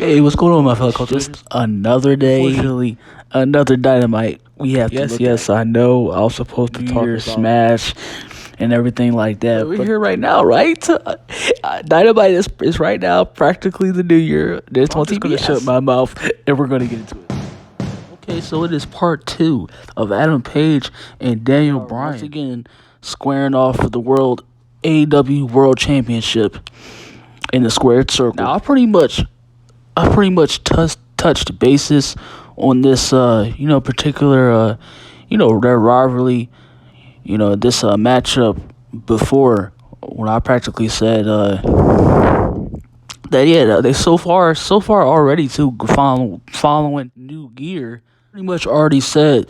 Hey, what's going on, my fellow cultivators? Just another day. Unfortunately, another Dynamite. We have to look at. I know. I was supposed to talk about Smash and everything like that. But we're here right now, right? Dynamite is right now practically the new year. I'm just going to shut my mouth and we're going to get into it. Okay, so it is part 2 of Adam Page and Daniel Bryan once again squaring off for the AEW World Championship in the squared circle. Now, I pretty much touched bases on this, particular, their rivalry, this matchup before, when I practically said that they so far already too following new gear, pretty much already said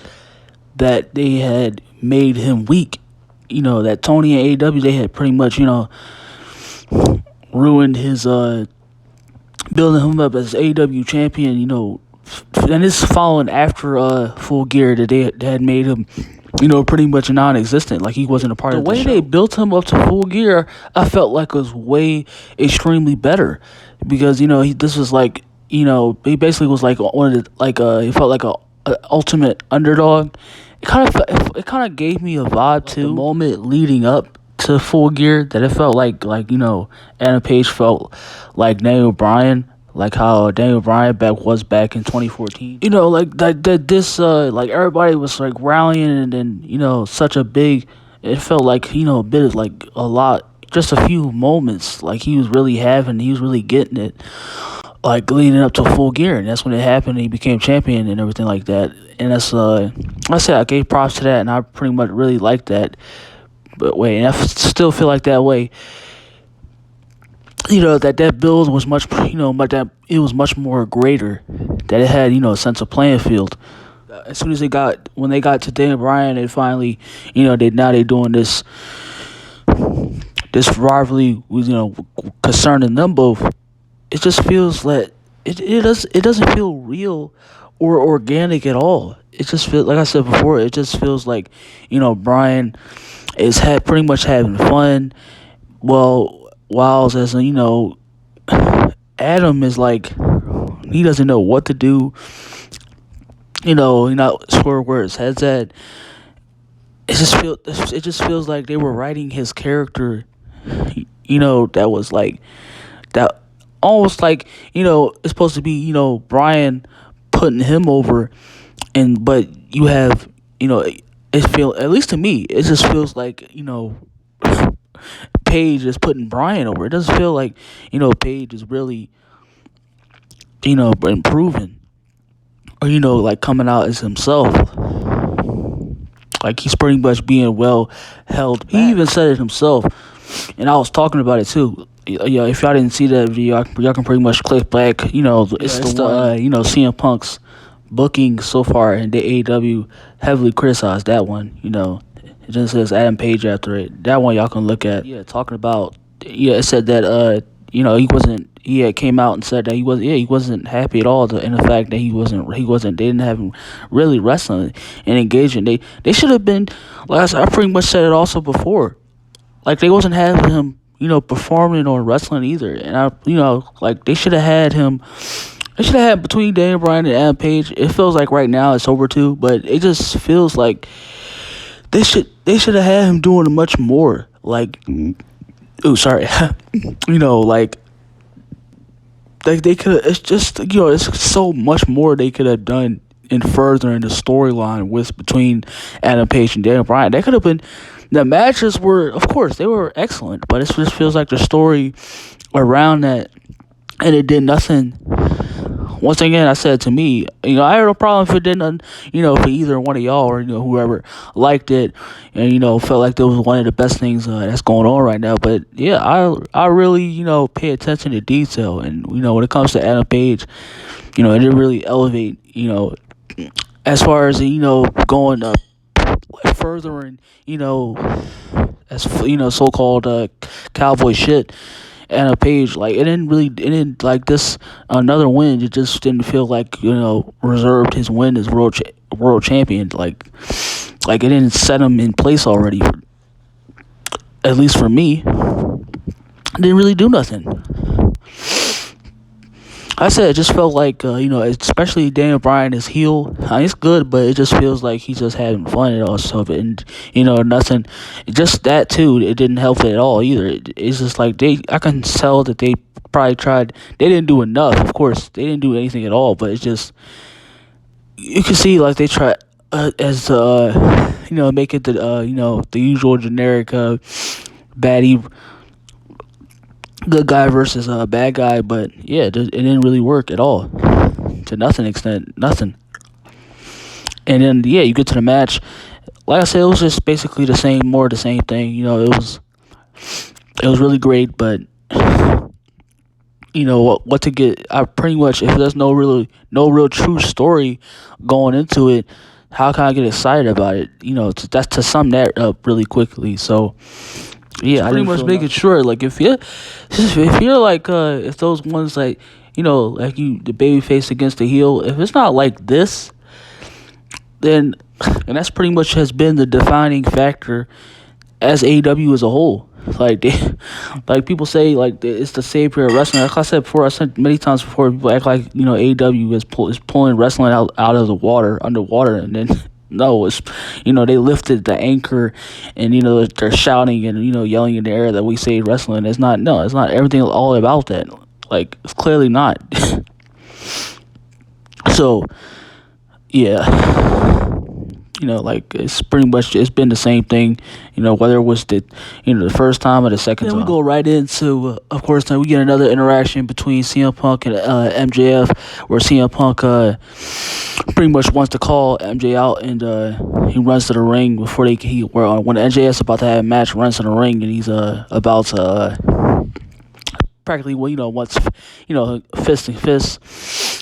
that they had made him weak. That Tony and AEW, they had pretty much ruined his building him up as AEW champion, and this following after Full Gear that they had made him, pretty much non-existent, like he wasn't a part of the show. The way they built him up to Full Gear, I felt like was way extremely better, because this was like, he basically was like one of the, he felt like a ultimate underdog. It kind of gave me a vibe too. The moment leading up to Full Gear, that it felt like Adam Page felt like Daniel Bryan, like how Daniel Bryan back in 2014. Like everybody was like rallying, and then such a big. It felt like a bit of like a lot, just a few moments like he was really getting it, like leading up to Full Gear, and that's when it happened. And he became champion and everything like that. And that's I said I gave props to that, and I pretty much really liked that. But wait, and I still feel like that way. That build was much, that it was much more greater. That it had, a sense of playing field. As soon as when they got to Daniel Bryan, they finally, they doing this rivalry was, concerning them both. It just feels like it doesn't feel real or organic at all. It just feels, like I said before, it just feels like, Bryan is pretty much having fun. Well, while as Adam is like, he doesn't know what to do. He not sure where his head's at. It just feels like they were writing his character. That was like that, almost like it's supposed to be Bryan putting him over, but you have at least to me, it just feels like Page is putting Bryan over. It doesn't feel like Page is really improving, or like coming out as himself. Like he's pretty much being well held back. He even said it himself, and I was talking about it too. Yeah, if y'all didn't see that video, y'all can pretty much click back. It's the CM Punk's booking so far, and the AEW heavily criticized that one. It just says Adam Page after it. That one y'all can look at. Yeah, talking about. Yeah, it said that he wasn't. He had came out and said that he wasn't happy at all. In the fact that he wasn't. They didn't have him really wrestling and engaging. They should have been. Like I pretty much said it also before. Like they wasn't having him performing or wrestling either. And like they should have had him. They should have had between Daniel Bryan and Adam Page. It feels like right now it's over too, but it just feels like they should have had him doing much more. Like, like they could. It's just it's so much more they could have done in furthering the storyline between Adam Page and Daniel Bryan. They could have been. The matches were, of course, they were excellent, but it just feels like the story around that, and it did nothing. Once again, I said to me, I had no problem if it didn't, for either one of y'all or, whoever liked it and, felt like that was one of the best things that's going on right now. But, yeah, I really, pay attention to detail. And, when it comes to Adam Page, it didn't really elevate, as far as, going up, furthering, as, so-called cowboy shit. And a Page, like it didn't like this another win. It just didn't feel like reserved his win as world champion. Like it didn't set him in place already. At least for me, it didn't really do nothing. I said it just felt like especially Daniel Bryan is heel. It's good, but it just feels like he's just having fun and all stuff, and nothing. Just that too, it didn't help it at all either. It's just like I can tell that they probably tried. They didn't do enough. Of course, they didn't do anything at all. But it's just you can see like they try as make it the usual generic baddie good guy versus a bad guy, but yeah, it didn't really work at all, to nothing extent, nothing. And then yeah, you get to the match. Like I said, it was just basically more of the same thing. It was really great, but what to get. I pretty much, if there's no real true story going into it, how can I get excited about it? That's to sum that up really quickly. So yeah, I pretty much making sure like if you're like if those ones like like the baby face against the heel, if it's not like this, then and that's pretty much has been the defining factor as AEW as a whole. Like like people say like it's the savior of wrestling. Like I said before, I said many times before, people act like AEW is pulling wrestling out of the water, underwater, and then no, it's they lifted the anchor, and they're shouting and yelling in the air that we say wrestling. It's not. No, it's not everything all about that. Like it's clearly not. So yeah, like it's pretty much it's been the same thing. Whether it was the first time or the second time. Then we go right into of course then we get another interaction between CM Punk and MJF, where CM Punk pretty much wants to call MJ out, and he runs to the ring before when MJF's about to have a match, runs to the ring, and he's about to practically wants fist and fist.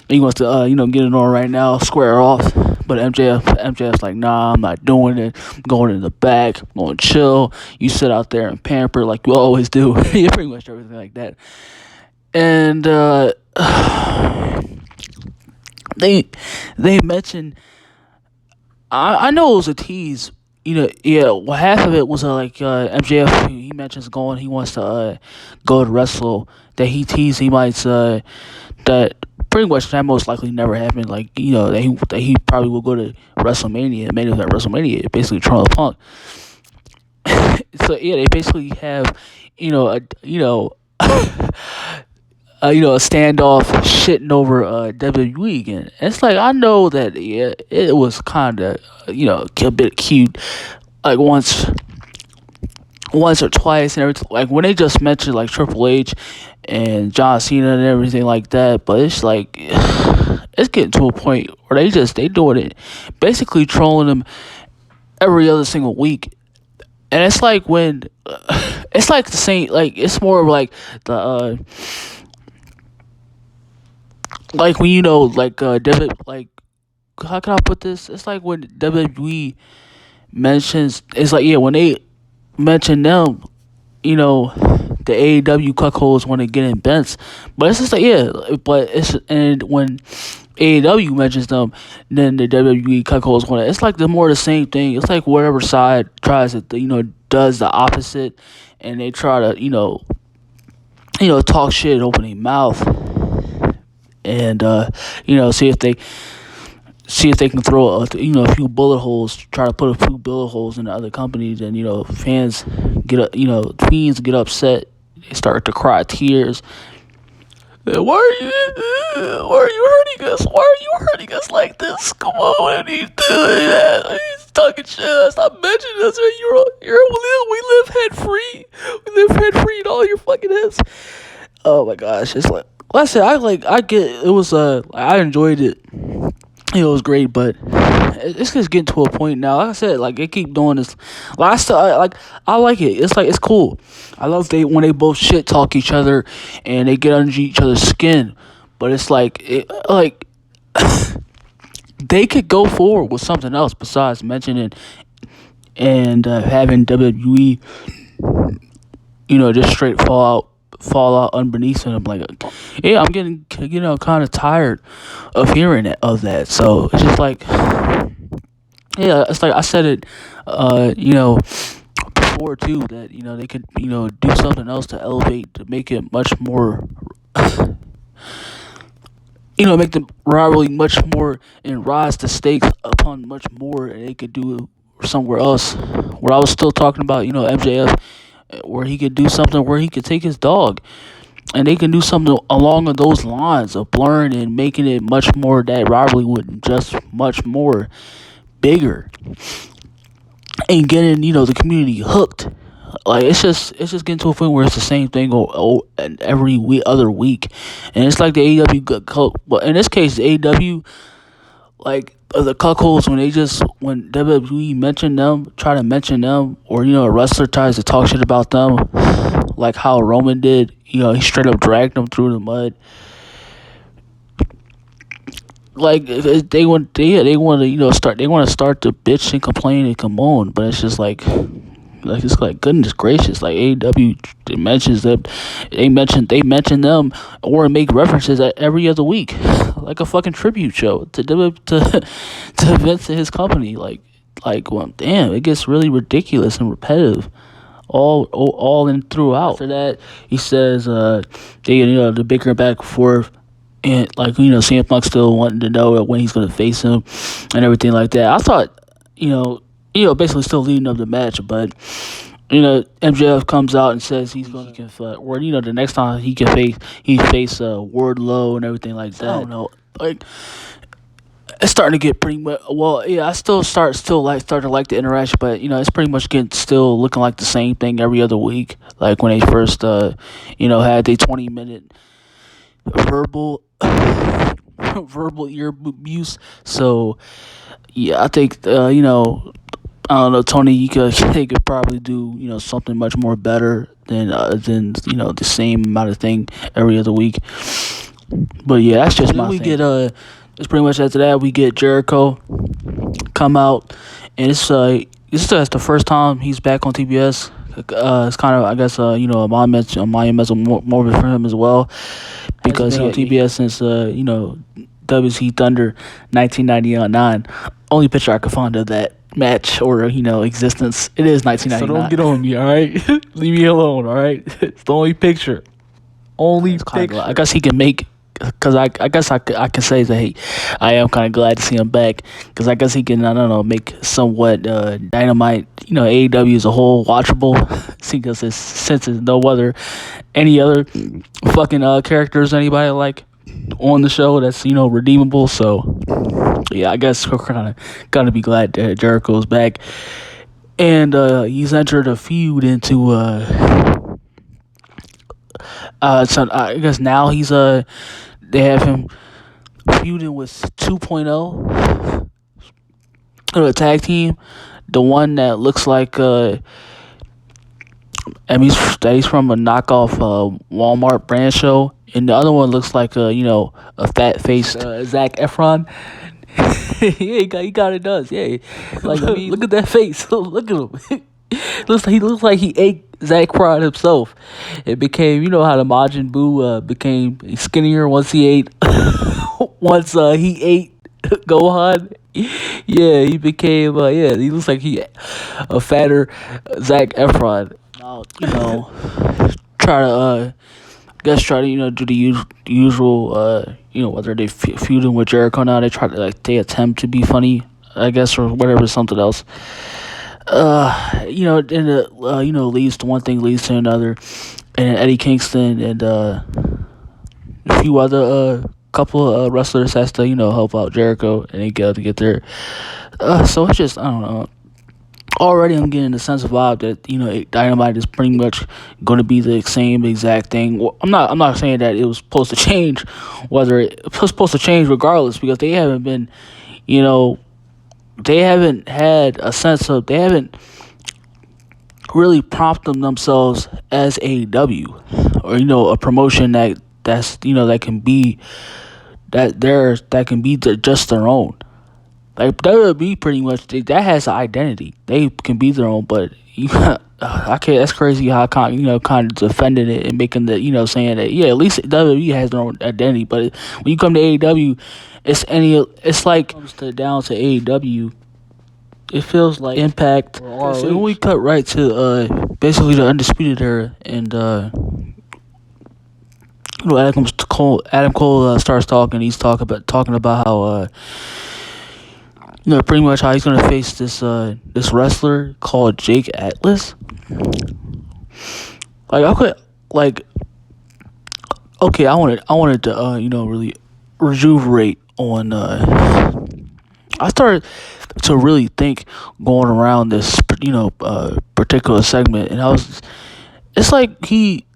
He wants to get it on right now, square off. But MJF's like, nah, I'm not doing it. I'm going in the back. I'm going to chill. You sit out there and pamper like you always do. Yeah, pretty much everything like that. And they mentioned, I know it was a tease. Yeah. Well, half of it was MJF. He mentions he wants to go to wrestle. That he teased he might that pretty much that most likely never happened. Like that he probably will go to WrestleMania, main event WrestleMania, basically Trump Punk. So yeah, they basically have a standoff shitting over WWE again. And it's like I know that it was kind of a bit cute, like once or twice and everything. Like when they just mentioned like Triple H and John Cena and everything like that, but it's like it's getting to a point where they doing it, basically trolling them every other single week. And it's like when it's like the same, like it's more of like the like when like how can I put this? It's like when WWE mentions, it's like yeah, when they mention them, the AEW cuckolds want to get in bents, but it's just like yeah, but it's and when AEW mentions them, then the WWE cuckolds want to. It's like the same thing. It's like whatever side tries to does the opposite, and they try to talk shit, open their mouth, and see if they can throw a few bullet holes, try to put a few bullet holes in the other companies, and fans fiends get upset, they start to cry tears. Why are you hurting us? Why are you hurting us like this? Come on, and he's doing that. He's talking shit. Stop mentioning us. We live head free. We live head free in all your fucking heads. Oh my gosh, it's like I said, I get it was I enjoyed it. It was great, but it's just getting to a point now. Like I said, like they keep doing this. Like I like it. It's like it's cool. I love when they both shit talk each other and they get under each other's skin. But it's like they could go forward with something else besides mentioning and having WWE, just straight fall out underneath him. Like, yeah, I'm getting kind of tired of hearing that. So it's just like, yeah, it's like I said it, before too, that they could do something else to elevate, to make it much more make the rivalry much more and rise the stakes upon much more, and they could do somewhere else. Where I was still talking about, MJF, where he could do something where he could take his dog, and they can do something along those lines of blurring and making it much more that rivalry would just much more bigger, and getting the community hooked. Like it's just getting to a point where it's the same thing every other week, and it's like the AEW. But in this case, the AEW, like the cuckolds, when WWE try to mention them, or a wrestler tries to talk shit about them, like how Roman did. He straight up dragged them through the mud. Like if they want to start to bitch and complain and come on, but it's just like it's like, goodness gracious, like AEW mentions them, they mention them or make references every other week, like a fucking tribute show to Vince and his company. Well, damn, it gets really ridiculous and repetitive. All in throughout. After that, he says they the bickering back and forth, and CM Punk still wanting to know when he's gonna face him and everything like that. I thought basically still leading up the match, but MJF comes out and says he can or the next time he face Wardlow and everything like that. I don't know, like it's starting to get pretty much. Well, yeah, I start to like the interaction, but it's pretty much still looking like the same thing every other week. Like when they first had their 20-minute verbal ear abuse. So yeah, I think I don't know, Tony. They could probably do something much more better than the same amount of thing every other week. But yeah, that's just my thing. It's pretty much after that we get Jericho come out, and it's the first time he's back on TBS. It's kind of, I guess, a monumental moment for him as well, because he's on TBS since WC Thunder 1999. Only picture I could find of that match or existence. It is 1999. So don't get on me, all right? Leave me alone, all right? It's the only picture. I guess he can make. Because I guess I can say that I am kind of glad to see him back, because I guess he can, I don't know, make somewhat Dynamite, AEW as a whole watchable, since there's no any other fucking characters anybody like on the show that's redeemable. So yeah, I guess we're kind of gotta be glad that Jericho's back, and he's entered a feud into so I guess now he's they have him feuding with 2.0, a tag team. The one that looks like he's from a knockoff Walmart brand show, and the other one looks like a fat faced Zac Efron. Yeah, he got it. Does, yeah. Like, look at that face. Look at him. He looks like he ate Zac Efron himself. It became, how the Majin Buu became skinnier once he ate Gohan. Yeah, he became he looks like he a fatter Zac Efron. Now, try to do the usual whether they feuding with Jericho now, they attempt to be funny, I guess, or whatever, something else. Leads to one thing, leads to another, and Eddie Kingston and a few other couple of wrestlers has to help out Jericho, and they get there. So it's just, I don't know. Already, I'm getting the sense of vibe that Dynamite is pretty much going to be the same exact thing. Well, I'm not saying that it was supposed to change, whether it was supposed to change regardless, because they haven't been, they haven't had a sense of, they haven't really prompted themselves as AEW, or a promotion that's that can be just their own. Like WWE pretty much that has an identity. They can be their own, but I can't. That's crazy how I kind of defending it and making the saying that at least WWE has their own identity. But when you come to AEW, it's like comes down to AEW. It feels like Impact. So we cut right to basically the Undisputed Era, and Adam Cole starts talking. He's talking about how pretty much how he's gonna face this wrestler called Jake Atlas. Like I could like okay, I wanted to really rejuvenate on. I started to really think going around this particular segment, and it's like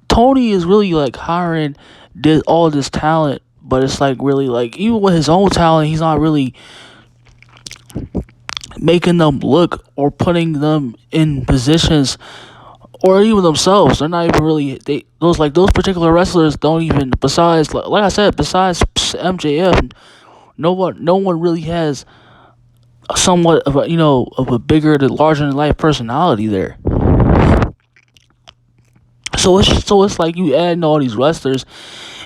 Tony is really like hiring did all this talent, but it's like really like even with his own talent, he's not really making them look or putting them in positions, or even themselves. They're not even really those particular wrestlers don't even, besides like I said, besides MJF, no one really has somewhat of a bigger, larger than life personality there. So it's like you adding all these wrestlers,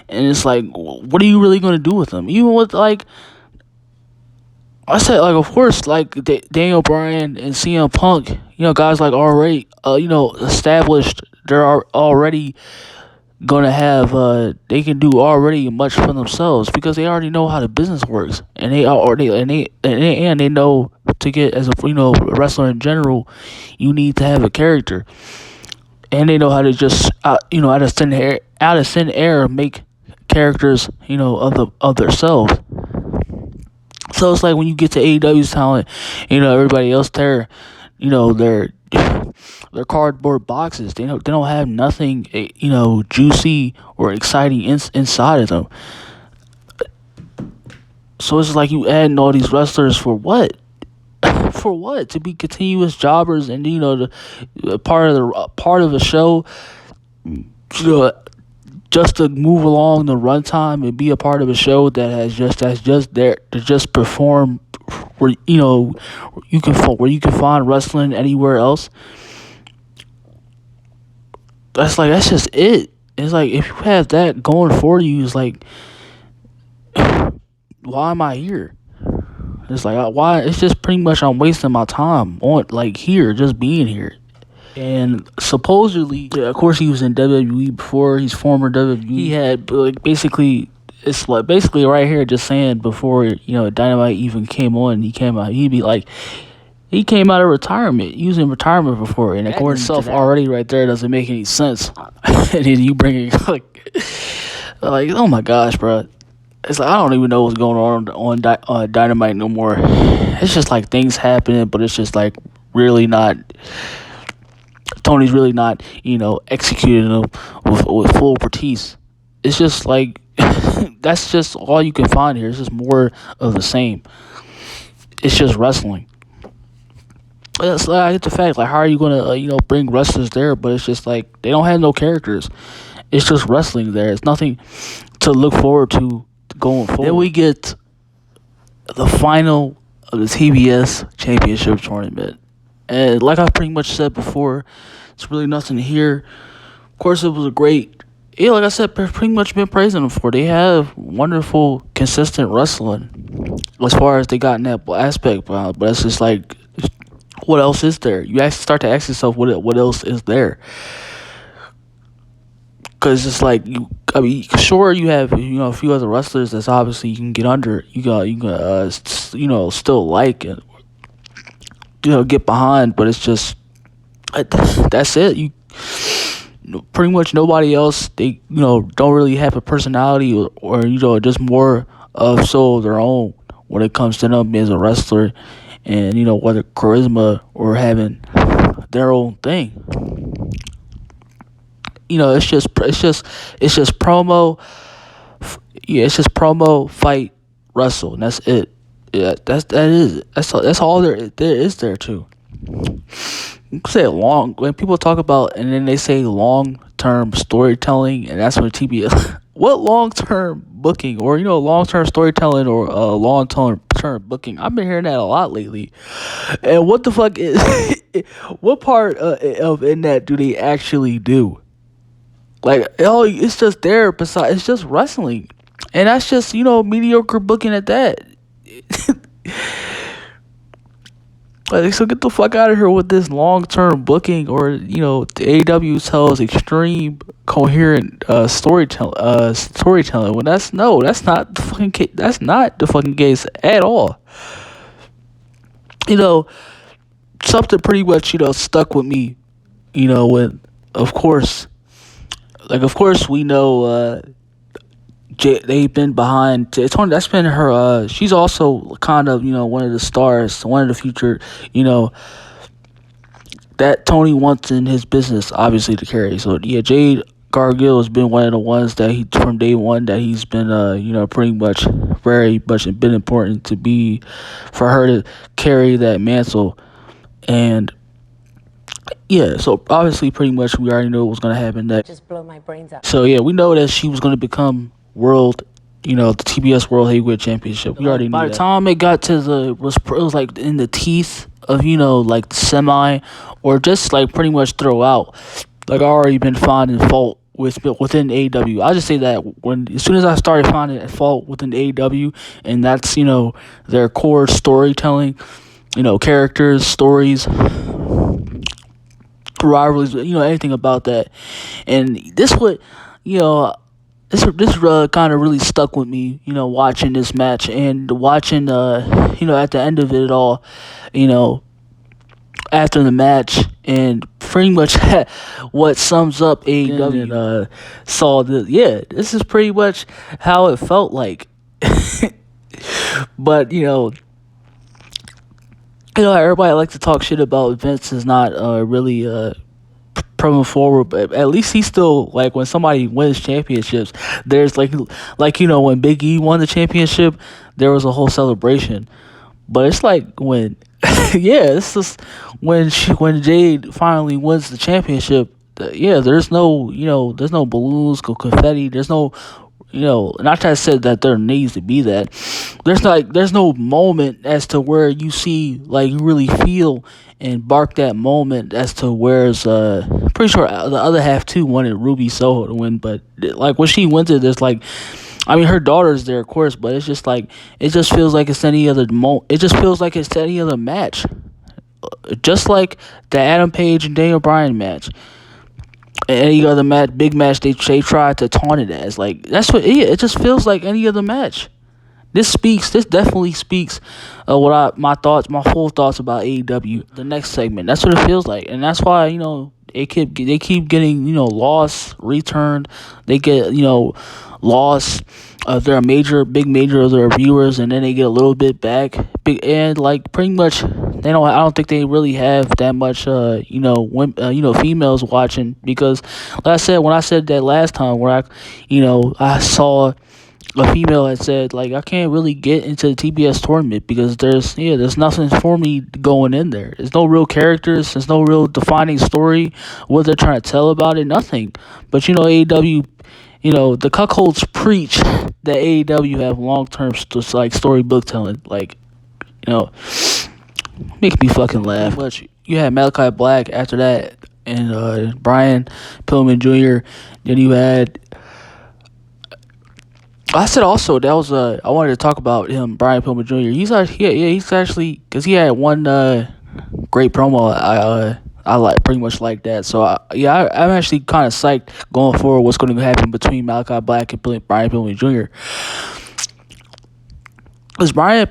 and it's like, what are you really gonna do with them? Even with like I said, like of course, like Daniel Bryan and CM Punk, guys like already established. They're already gonna have they can do already much for themselves because they already know how the business works, and they know to get as a wrestler in general, you need to have a character, and they know how to just out of thin air make characters of themselves. So it's like when you get to AEW's talent, everybody else there, they're cardboard boxes. They don't have nothing, juicy or exciting inside of them. So it's like you adding all these wrestlers for what? For what? To be continuous jobbers and part of a show, just to move along the runtime and be a part of a show that's just there to just perform, where you can find wrestling anywhere else. That's just it. It's like if you have that going for you, it's like, why am I here? It's like why? It's just pretty much I'm wasting my time on here, just being here. And supposedly, of course, he was in WWE before. He's former WWE. He had basically right here just saying before Dynamite even came on. He came out. He came out of retirement. He was in retirement before, and according to that already right there doesn't make any sense. And then you bring it like oh my gosh, bro. It's like I don't even know what's going on Dynamite no more. It's just like things happening, but it's just like really not. Tony's really not, executing them with full expertise. It's just like that's just all you can find here. It's just more of the same. It's just wrestling. It's like, I get the fact, like, how are you gonna, bring wrestlers there? But it's just like they don't have no characters. It's just wrestling there. It's nothing to look forward to going forward. Then we get the final of the TBS Championship Tournament. And like I pretty much said before, it's really nothing here. Of course, it was a great... Yeah, like I said, pretty much been praising them for. They have wonderful, consistent wrestling as far as they got in that aspect. But it's just like, what else is there? You actually start to ask yourself, what else is there? Because it's like, sure, you have, a few other wrestlers that's obviously you can get under. You can still like it. Get behind, but it's just that's it. You pretty much nobody else. They don't really have a personality or just more of soul of their own when it comes to them as a wrestler, and whether charisma or having their own thing. It's just promo. Yeah, it's just promo, fight, wrestle, and that's it. Yeah, that's all there is there too. You can say long when people talk about, and then they say long-term storytelling, and that's what TBS. What long-term booking, or long-term storytelling, or long-term booking? I've been hearing that a lot lately. And what the fuck is what part of in that do they actually do? Like, it's just there. Besides, it's just wrestling, and that's just mediocre booking at that. Like, so get the fuck out of here with this long-term booking, or the AEW tells extreme coherent storytelling. When that's not the fucking case. That's not the fucking case at all. Something pretty much stuck with me. When of course, we know they've been behind. Tony, that's been her. She's also kind of one of the stars, one of the future. That Tony wants in his business, obviously, to carry. So yeah, Jade Cargill has been one of the ones that he from day one that he's been pretty much very much been important to be for her to carry that mantle. And yeah, so obviously pretty much we already know what was gonna happen next. Just blow my brains out. So yeah, we know that she was gonna become world, the TBS World Heavyweight Championship. We already knew that. By the time it got to it was like in the teeth of like the semi, or just like pretty much throughout. Like I already been finding fault within AEW. I'll just say that as soon as I started finding fault within AEW, and that's their core storytelling, characters, stories, rivalries, anything about that. And this would, this kind of really stuck with me, watching this match and watching, at the end of it all, after the match, and pretty much what sums up AEW. Saw this is pretty much how it felt like. But everybody likes to talk shit about Vince is not really moving forward, but at least he's still like, when somebody wins championships, there's like when Big E won the championship, there was a whole celebration. But it's like when it's just when Jade finally wins the championship, there's no there's no balloons, confetti, there's no not that I said that there needs to be that. There's no moment as to where you see, like, you really feel and bark that moment as to where's pretty sure the other half too wanted Ruby Soho to win, but like when she wins it, there's like, I mean, her daughter's there, of course, but it's just like, it just feels like it's any other it just feels like it's any other match, just like the Adam Page and Daniel Bryan match. Any other big match they tried to taunt it as. Like, that's what it just feels like any other match. This definitely speaks my full thoughts about AEW. The next segment, that's what it feels like, and that's why they keep getting lost, returned. They get lost. They're a big major of their viewers, and then they get a little bit back. And like pretty much, I don't think they really have that much females watching, because like I said, when I said that last time, where I saw a female that said, like, I can't really get into the TBS tournament because there's nothing for me going in there. There's no real characters. There's no real defining story. What they're trying to tell about it, nothing. But AEW, the cuckolds preach that AEW have long-term storybook telling. Like, make me fucking laugh. But you had Malachi Black after that, and Brian Pillman Jr. Then you had. I said also that was I wanted to talk about him, Brian Pillman Jr. He's actually, because he had one great promo. I like pretty much like that. So I'm actually kind of psyched going forward what's going to happen between Malachi Black and Brian Pillman Jr. Because Brian,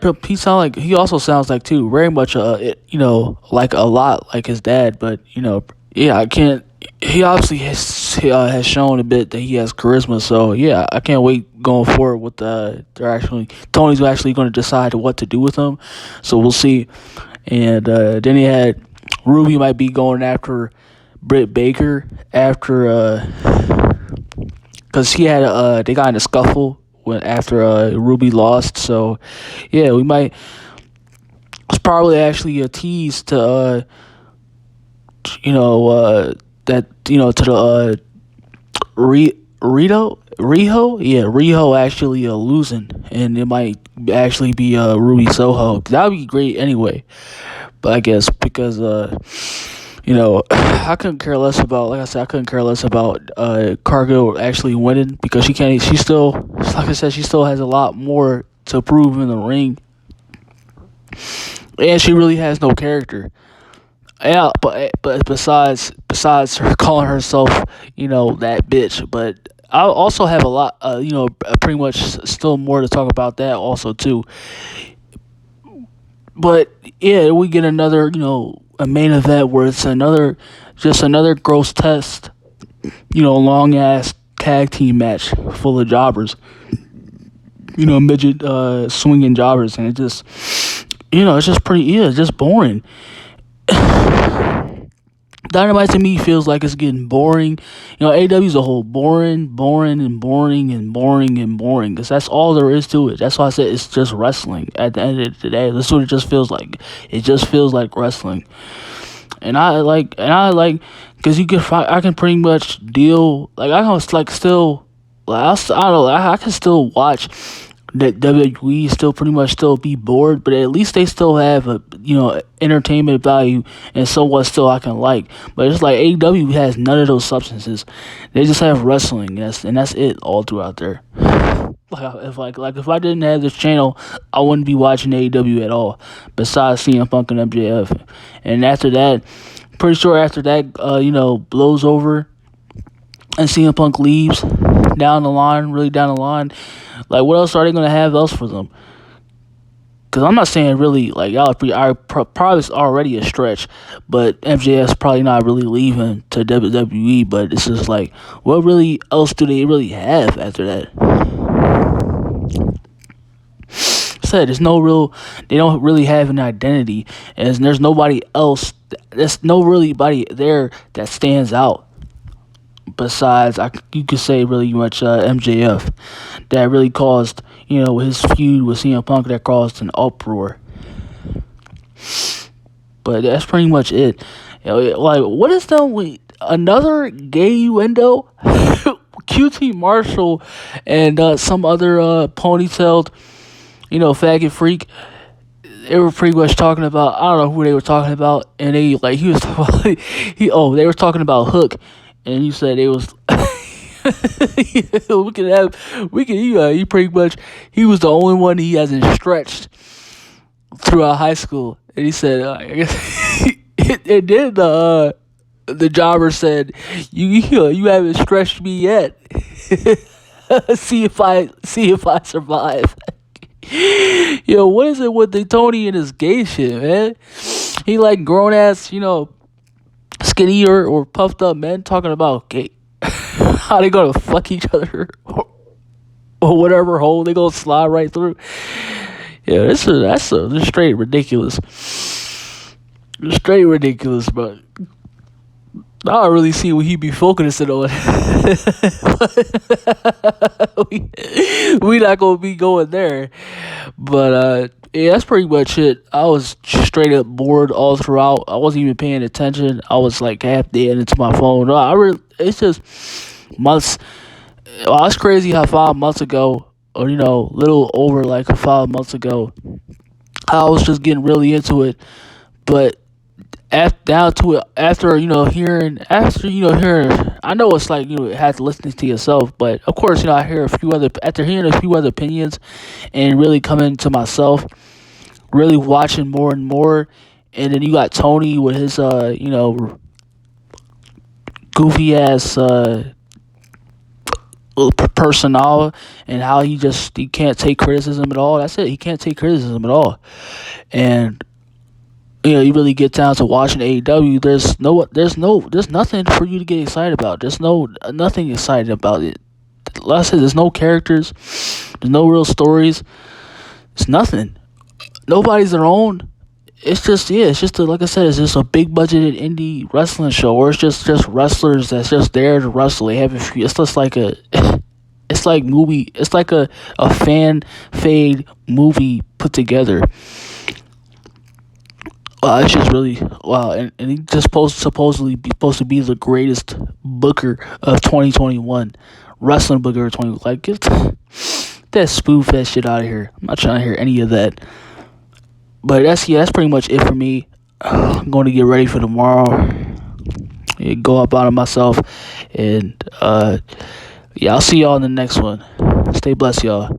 he also sounds like too very much like a lot like his dad, but I can't. He obviously has shown a bit that he has charisma, so yeah, I can't wait going forward with Tony's actually going to decide what to do with him, so we'll see. And then he had Ruby might be going after Britt Baker after because they got in a scuffle after Ruby lost, so yeah, we might. It's probably actually a tease to to the Riho actually losing, and it might actually be Ruby Soho. That would be great anyway. But I guess because I couldn't care less about, like I said, Cargill actually winning, because she still, like I said, she still has a lot more to prove in the ring. and she really has no character. Yeah, but besides her calling herself, that bitch. But I also have a lot, pretty much still more to talk about that also too. But yeah, we get another, a main event where it's another gross test, long ass tag team match full of jobbers, midget swinging jobbers, and it just, it's just pretty, it's just boring. Dynamite to me feels like it's getting boring. AEW's a whole boring, and boring, and boring, and boring. Because that's all there is to it. That's why I said it's just wrestling. At the end of the day, that's what it just feels like. It just feels like wrestling. And I like, because I can pretty much deal. Like I can like still, like I don't know. I can still watch that WWE still pretty much still be bored, but at least they still have a entertainment value and somewhat still I can like. But it's like AEW has none of those substances. They just have wrestling, and that's it all throughout there. If I didn't have this channel, I wouldn't be watching AEW at all. Besides CM Punk and MJF, and after that, pretty sure after that, blows over, and CM Punk leaves down the line, really down the line. Like, what else are they gonna have else for them? Because I'm not saying really, like, probably it's already a stretch, but MJF's probably not really leaving to WWE. But it's just like, what really else do they really have after that? They don't really have an identity, and there's nobody else. There's nobody there that stands out. Besides, you could say really much MJF, that really caused, his feud with CM Punk that caused an uproar. But that's pretty much it. Like, what is done with another gay window? QT Marshall and some other ponytailed, faggot freak. They were pretty much talking about, I don't know who they were talking about, and they he was talking about, they were talking about Hook, and you said it was he pretty much, he was the only one he hasn't stretched throughout high school, and he said I guess and then the jobber said, you haven't stretched me yet. see if I survive. What is it with the Tony and his gay shit, man? He like grown ass, skinny or puffed up men talking about gay. How they gonna fuck each other or whatever hole they gonna slide right through. Yeah, that's straight ridiculous. Straight ridiculous, but I don't really see what he be focusing on. we not gonna be going there, but yeah, that's pretty much it. I was straight up bored all throughout. I wasn't even paying attention. I was like half dead into my phone. It's just months. Well, it's crazy how 5 months ago, or little over like 5 months ago, I was just getting really into it, but after hearing, I know it's like you have to listen to yourself, but of course I hear after hearing a few other opinions and really coming to myself, really watching more and more, and then you got Tony with his goofy ass persona, and how he can't take criticism at all. That's it. He can't take criticism at all, and you really get down to watching AEW. There's nothing for you to get excited about. There's nothing exciting about it. Like I said, there's no characters. There's no real stories. It's nothing. Nobody's their own. It's just like I said, it's just a big budgeted indie wrestling show, or it's just wrestlers that's just there to wrestle. They have it's just like it's like movie. It's like a fan fade movie put together. It's just really wow, and he's just supposed to be the greatest booker of 2021, wrestling booker of 20. Like, get that spoof ass shit out of here. I'm not trying to hear any of that. But that's pretty much it for me. I'm going to get ready for tomorrow. Go up out of myself, and I'll see y'all in the next one. Stay blessed, y'all.